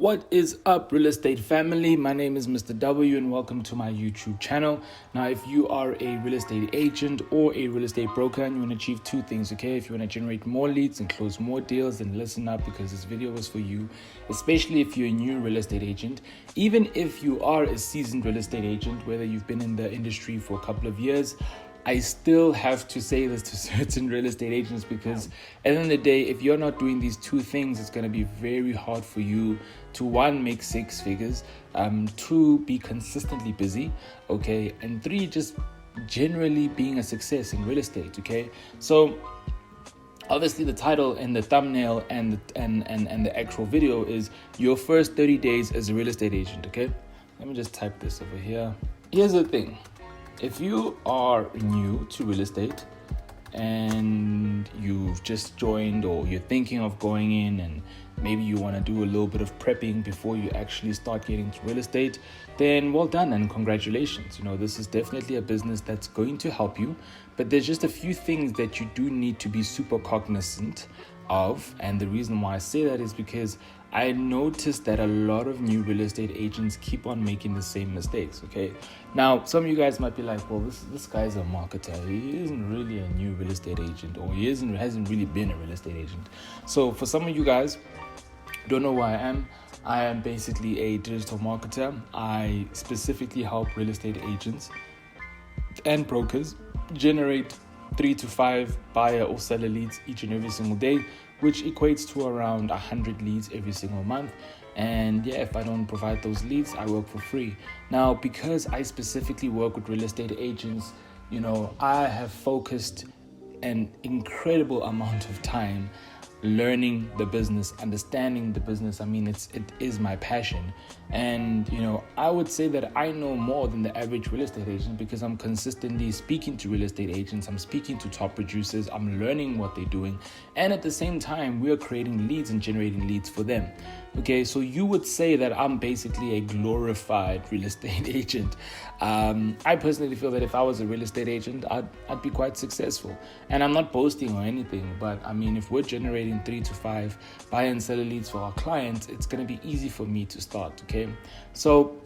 What is up, real estate family? My name is Mr. W and welcome to my YouTube channel. Now, if you are a real estate agent or a real estate broker and you want to achieve two things, okay? If you want to generate more leads and close more deals, then listen up because this video is for you, especially if you're a new real estate agent. Even if you are a seasoned real estate agent, whether you've been in the industry for a couple of years, I still have to say this to certain real estate agents because at the end of the day, if you're not doing these two things, it's going to be very hard for you to one, make six figures, two, be consistently busy, okay, and three, just generally being a success in real estate, okay? So obviously the title and the thumbnail and the actual video is your first 30 days as a real estate agent, okay? Let me just type this over here. Here's the thing. If you are new to real estate and you've just joined or you're thinking of going in and maybe you want to do a little bit of prepping before you actually start getting to real estate, then well done and congratulations. You know, this is definitely a business that's going to help you, but there's just a few things that you do need to be super cognizant of. And the reason why I say that is because I noticed that a lot of new real estate agents keep on making the same mistakes, okay? Now, some of you guys might be like, well, this guy's a marketer. He isn't really a new real estate agent, or he hasn't really been a real estate agent. So for some of you guys, don't know who I am basically a digital marketer. I specifically help real estate agents and brokers generate 3 to 5 buyer or seller leads each and every single day, which equates to around 100 leads every single month. And yeah, if I don't provide those leads, I work for free. Now, because I specifically work with real estate agents, you know, I have focused an incredible amount of time learning the business, understanding the business. I mean, it is my passion. And, you know, I would say that I know more than the average real estate agent because I'm consistently speaking to real estate agents. I'm speaking to top producers. I'm learning what they're doing. And at the same time, we're creating leads and generating leads for them. Okay, so you would say that I'm basically a glorified real estate agent. I personally feel that if I was a real estate agent, I'd be quite successful. And I'm not boasting or anything, but I mean, if we're generating 3 to 5 buy and seller leads for our clients, it's going to be easy for me to start, okay? So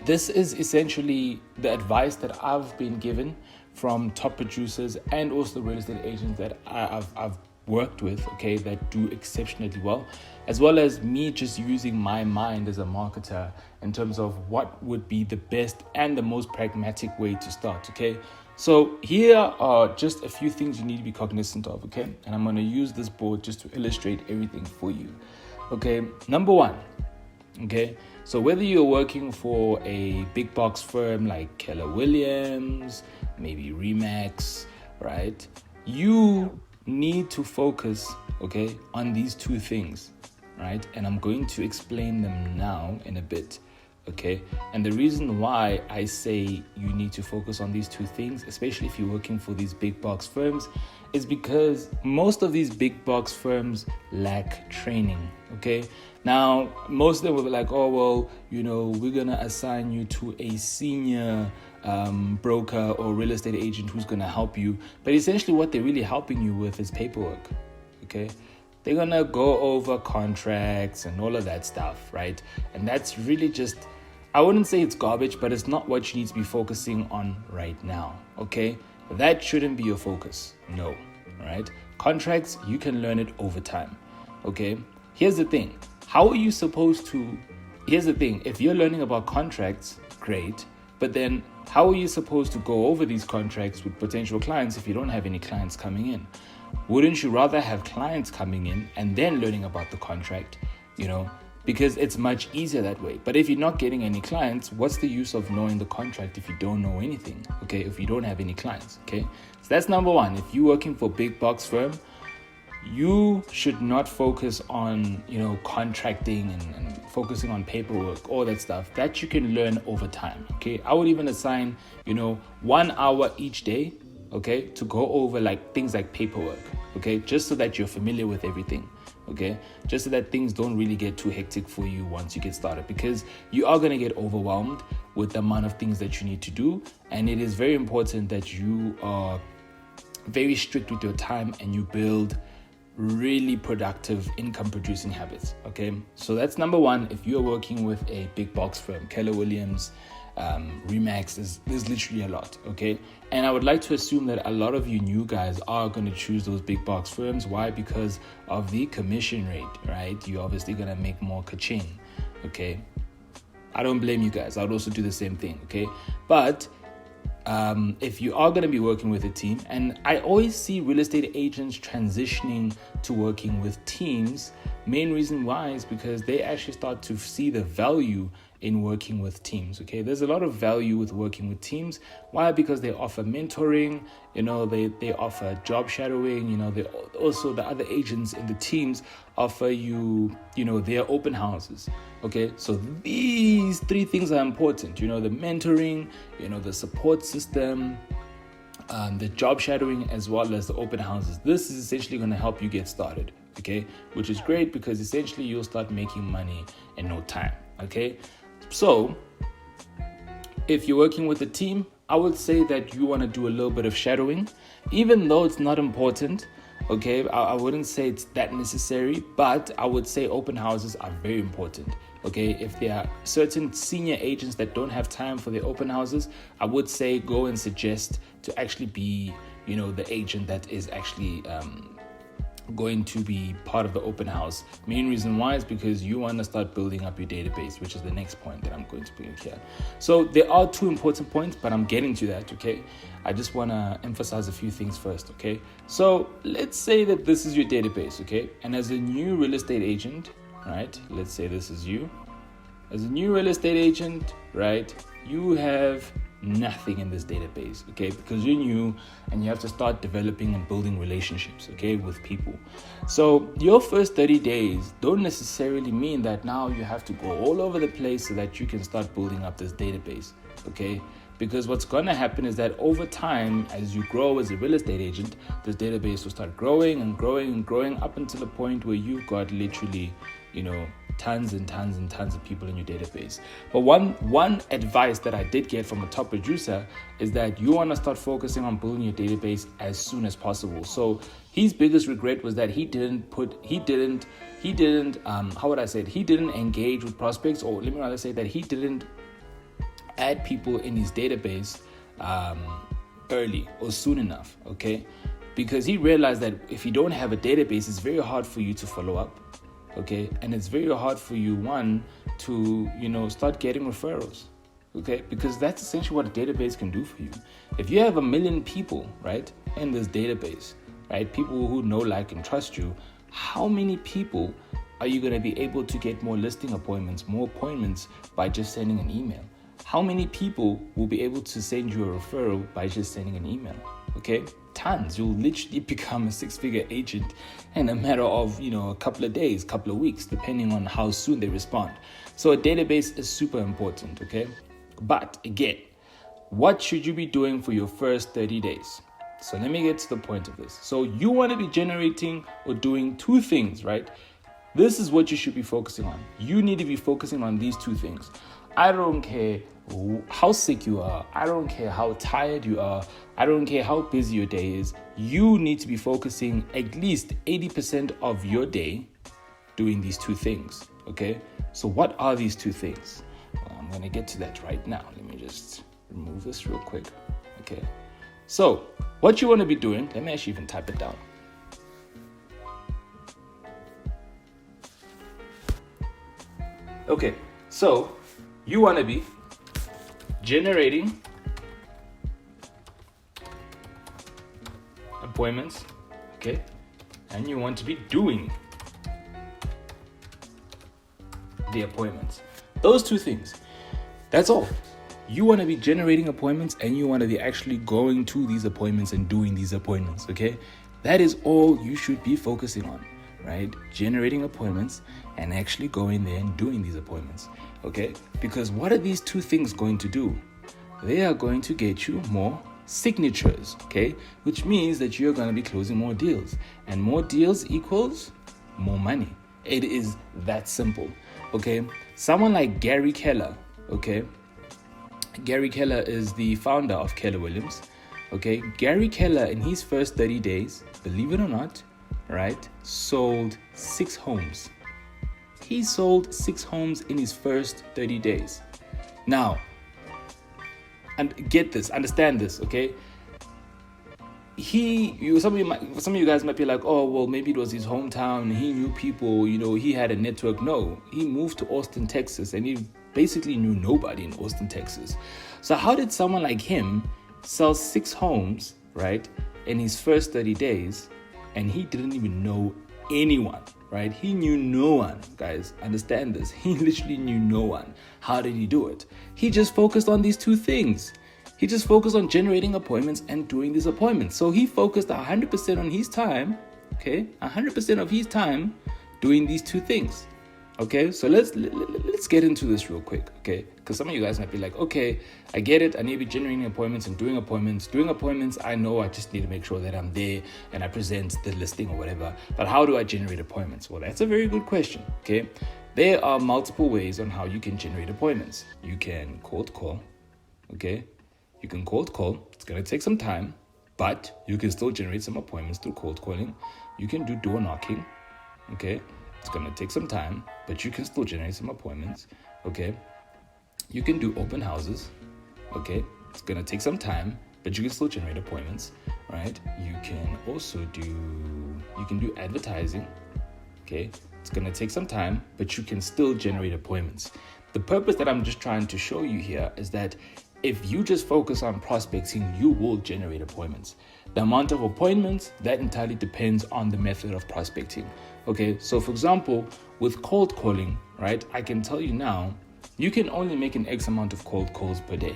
this is essentially the advice that I've been given from top producers and also real estate agents that I've worked with, okay, that do exceptionally well as me just using my mind as a marketer in terms of what would be the best and the most pragmatic way to start, okay? So here are just a few things you need to be cognizant of, okay? And I'm going to use this board just to illustrate everything for you, okay? Number one, okay? So whether you're working for a big box firm like Keller Williams, maybe Remax, right? You need to focus, okay, on these two things, right? And I'm going to explain them now in a bit, okay? And the reason why I say you need to focus on these two things, especially if you're working for these big box firms, is because most of these big box firms lack training, okay? Now, most of them will be like, oh, well, you know, we're going to assign you to a senior broker or real estate agent who's going to help you. But essentially what they're really helping you with is paperwork, okay? They're going to go over contracts and all of that stuff, right? And that's really just, I wouldn't say it's garbage, but it's not what you need to be focusing on right now, okay? That shouldn't be your focus, no, right? Contracts, you can learn it over time, okay? Here's the thing. Here's the thing. If you're learning about contracts, great. But then how are you supposed to go over these contracts with potential clients if you don't have any clients coming in? Wouldn't you rather have clients coming in and then learning about the contract, you know, because it's much easier that way. But if you're not getting any clients, what's the use of knowing the contract if you don't know anything, okay, if you don't have any clients, okay? So that's number one. If you're working for a big box firm, you should not focus on, you know, contracting and focusing on paperwork, all that stuff that you can learn over time, okay? I would even assign, you know, 1 hour each day, okay, to go over like things like paperwork, okay, just so that you're familiar with everything, okay, just so that things don't really get too hectic for you once you get started, because you are going to get overwhelmed with the amount of things that you need to do. And it is very important that you are very strict with your time and you build really productive income producing habits. Okay, so that's number one. If you're working with a big box firm, Keller Williams, Remax, there's literally a lot. Okay, and I would like to assume that a lot of you new guys are going to choose those big box firms. Why? Because of the commission rate, right? You're obviously going to make more ka-ching. Okay, I don't blame you guys. I would also do the same thing. Okay, but if you are going to be working with a team, and I always see real estate agents transitioning to working with teams, main reason why is because they actually start to see the value in working with teams. Okay, there's a lot of value with working with teams. Why? Because they offer mentoring, they offer job shadowing, they also, the other agents in the teams offer you, their open houses. Okay, so these three things are important, the mentoring, the support system, the job shadowing, as well as the open houses. This is essentially going to help you get started. Okay, which is great because essentially you'll start making money in no time. Okay, so if you're working with a team, I would say that you want to do a little bit of shadowing, even though it's not important. Okay, I wouldn't say it's that necessary, but I would say open houses are very important. Okay, if there are certain senior agents that don't have time for the open houses, I would say go and suggest to actually be, the agent that is actually going to be part of the open house. Main reason why is because you want to start building up your database, which is the next point that I'm going to bring here. So there are two important points, but I'm getting to that. Okay, I just want to emphasize a few things first. Okay, so let's say that this is your database. Okay, and as a new real estate agent, right, let's say this is you as a new real estate agent, right, you have nothing in this database, okay, because you're new and you have to start developing and building relationships, okay, with people. So your first 30 days don't necessarily mean that now you have to go all over the place so that you can start building up this database, okay, because what's going to happen is that over time, as you grow as a real estate agent, this database will start growing and growing and growing up until the point where you've got literally, tons and tons and tons of people in your database. But one advice that I did get from a top producer is that you want to start focusing on building your database as soon as possible. So his biggest regret was that he didn't engage with prospects, or let me rather say that he didn't add people in his database early or soon enough, okay? Because he realized that if you don't have a database, it's very hard for you to follow up. Okay, and it's very hard for you, to start getting referrals, okay, because that's essentially what a database can do for you. If you have 1 million people, right, in this database, right, people who know, like, and trust you, how many people are you going to be able to get more listing appointments, more appointments by just sending an email? How many people will be able to send you a referral by just sending an email? Okay, tons. You'll literally become a 6-figure agent in a matter of, a couple of days, couple of weeks, depending on how soon they respond. So a database is super important, okay? But again, what should you be doing for your first 30 days? So let me get to the point of this. So you want to be generating or doing two things, right? This is what you should be focusing on. You need to be focusing on these two things. I don't care how sick you are. I don't care how tired you are. I don't care how busy your day is. You need to be focusing at least 80% of your day doing these two things, okay? So what are these two things? Well, I'm going to get to that right now. Let me just remove this real quick, okay? So what you want to be doing, let me actually even type it down. Okay, so you want to be generating appointments, okay? And you want to be doing the appointments. Those two things. That's all. You want to be generating appointments and you want to be actually going to these appointments and doing these appointments, okay? That is all you should be focusing on, right? Generating appointments and actually going there and doing these appointments, okay? Because what are these two things going to do? They are going to get you more signatures, okay? Which means that you're going to be closing more deals, and more deals equals more money. It is that simple, okay? Someone like Gary Keller, okay? Gary Keller is the founder of Keller Williams, okay? Gary Keller, in his first 30 days, believe it or not, right, sold 6 homes. He sold 6 homes in his first 30 days. Now, and get this, understand this, okay? Some of you guys might be like, oh, well, maybe it was his hometown. He knew people, he had a network. No, he moved to Austin, Texas, and he basically knew nobody in Austin, Texas. So how did someone like him sell 6 homes, right, in his first 30 days, and he didn't even know anyone, right? He knew no one, guys. Understand this. He literally knew no one. How did he do it? He just focused on these 2 things. He just focused on generating appointments and doing these appointments. So he focused 100% on his time, okay? 100% of his time doing these 2 things, okay? So let's get into this real quick, okay? Because some of you guys might be like, okay, I get it. I need to be generating appointments and doing appointments. Doing appointments, I know I just need to make sure that I'm there and I present the listing or whatever. But how do I generate appointments? Well, that's a very good question, okay? There are multiple ways on how you can generate appointments. You can cold call, okay? You can cold call. It's going to take some time, but you can still generate some appointments through cold calling. You can do door knocking, okay? It's going to take some time, but you can still generate some appointments, okay? You can do open houses, okay? It's going to take some time, but you can still generate appointments, right? You can also do advertising, okay? It's going to take some time, but you can still generate appointments. The purpose that I'm just trying to show you here is that if you just focus on prospecting, you will generate appointments. The amount of appointments, that entirely depends on the method of prospecting. Okay, so for example, with cold calling, right, I can tell you now, you can only make an X amount of cold calls per day.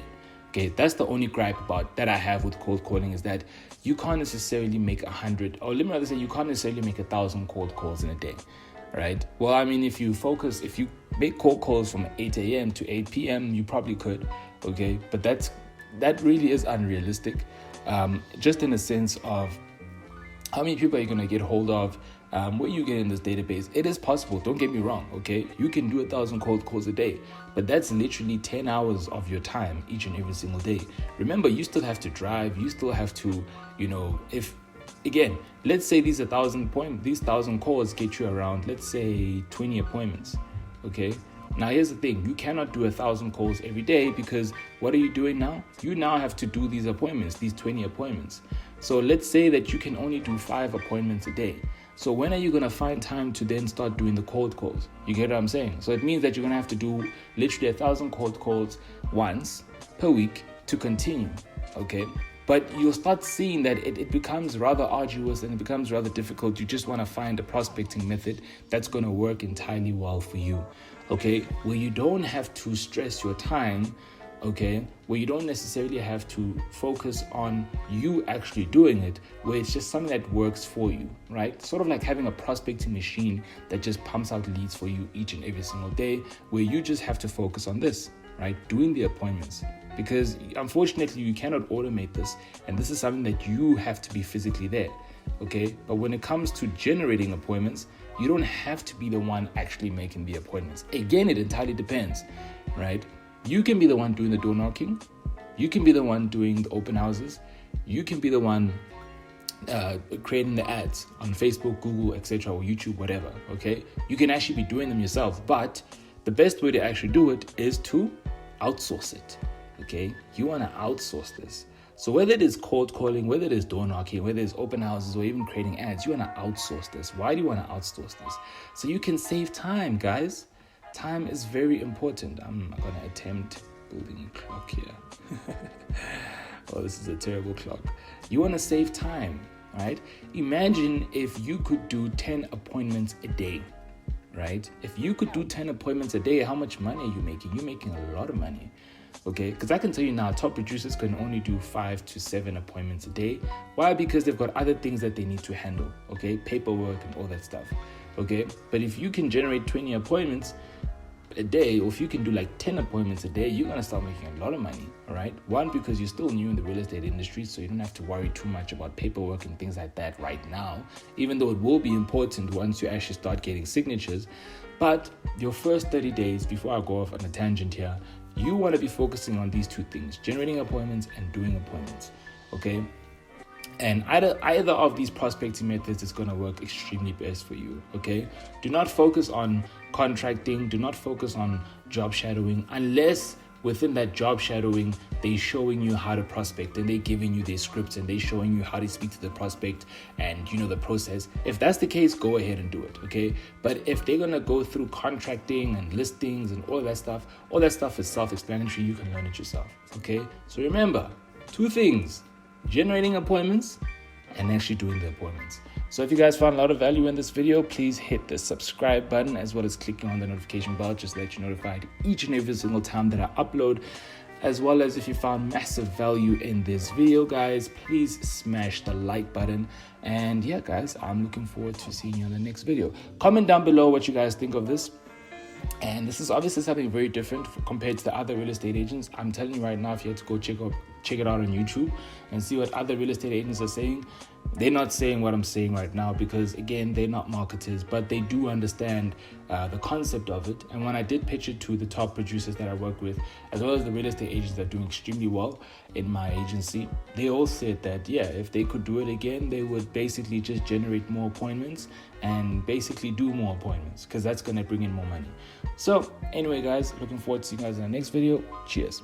Okay, that's the only gripe that I have with cold calling, is that you can't necessarily make 100, or let me rather say, you can't necessarily make 1,000 cold calls in a day. Right? Well, I mean, if you make cold calls from 8 a.m. to 8 p.m., you probably could, okay? But that really is unrealistic, just in the sense of how many people are you going to get hold of, what you get in this database. It is possible, don't get me wrong, okay? You can do 1,000 cold calls a day, but that's literally 10 hours of your time each and every single day. Remember, you still have to drive, you still have to, Again, let's say these 1,000 calls get you around, let's say 20 appointments, okay? Now here's the thing, you cannot do 1,000 calls every day, because what are you doing now? You now have to do these appointments, these 20 appointments. So let's say that you can only do 5 appointments a day. So when are you going to find time to then start doing the cold calls? You get what I'm saying? So it means that you're going to have to do literally 1,000 cold calls once per week to continue, okay? But you'll start seeing that it becomes rather arduous and it becomes rather difficult. You just want to find a prospecting method that's going to work entirely well for you, okay? Where you don't have to stress your time, okay? Where you don't necessarily have to focus on you actually doing it, where it's just something that works for you, right? Sort of like having a prospecting machine that just pumps out leads for you each and every single day, where you just have to focus on this, right? Doing the appointments. Because unfortunately you cannot automate this, and this is something that you have to be physically there, okay? But when it comes to generating appointments, you don't have to be the one actually making the appointments. Again, it entirely depends, right? You can be the one doing the door knocking, you can be the one doing the open houses, you can be the one creating the ads on Facebook, Google, etc., or YouTube, whatever, okay? You can actually be doing them yourself, but the best way to actually do it is to outsource it. Okay, you want to outsource this. So whether it is cold calling, whether it is door knocking, whether it's open houses, or even creating ads, you want to outsource this. Why do you want to outsource this? So you can save time, guys. Time is very important. I'm going to attempt building a clock here. Oh, this is a terrible clock. You want to save time, right? Imagine if you could do 10 appointments a day, right? If you could do 10 appointments a day, how much money are you making? You're making a lot of money. Okay, because I can tell you now, top producers can only do 5 to 7 appointments a day. Why? Because they've got other things that they need to handle, okay, paperwork and all that stuff, okay? But if you can generate 20 appointments a day, or if you can do like 10 appointments a day, you're going to start making a lot of money, all right? One, because you're still new in the real estate industry, so you don't have to worry too much about paperwork and things like that right now, even though it will be important once you actually start getting signatures. But your first 30 days, before I go off on a tangent here, you want to be focusing on these 2 things, generating appointments and doing appointments, okay? And either of these prospecting methods is going to work extremely best for you, okay? Do not focus on contracting. Do not focus on job shadowing unless within that job shadowing, they're showing you how to prospect and they're giving you their scripts and they're showing you how to speak to the prospect and, the process. If that's the case, go ahead and do it, okay? But if they're going to go through contracting and listings and all that stuff is self-explanatory. You can learn it yourself, okay? So remember, 2 things. Generating appointments and actually doing the appointments. So if you guys found a lot of value in this video, please hit the subscribe button as well as clicking on the notification bell just to let you notified each and every single time that I upload. As well as if you found massive value in this video, guys, please smash the like button. And yeah, guys, I'm looking forward to seeing you in the next video. Comment down below what you guys think of this. And this is obviously something very different compared to the other real estate agents. I'm telling you right now, if you had to go check it out on YouTube and see what other real estate agents are saying, they're not saying what I'm saying right now because, again, they're not marketers, but they do understand the concept of it. And when I did pitch it to the top producers that I work with, as well as the real estate agents that are doing extremely well in my agency, they all said that, yeah, if they could do it again, they would basically just generate more appointments and basically do more appointments because that's going to bring in more money. So anyway, guys, looking forward to seeing you guys in the next video. Cheers.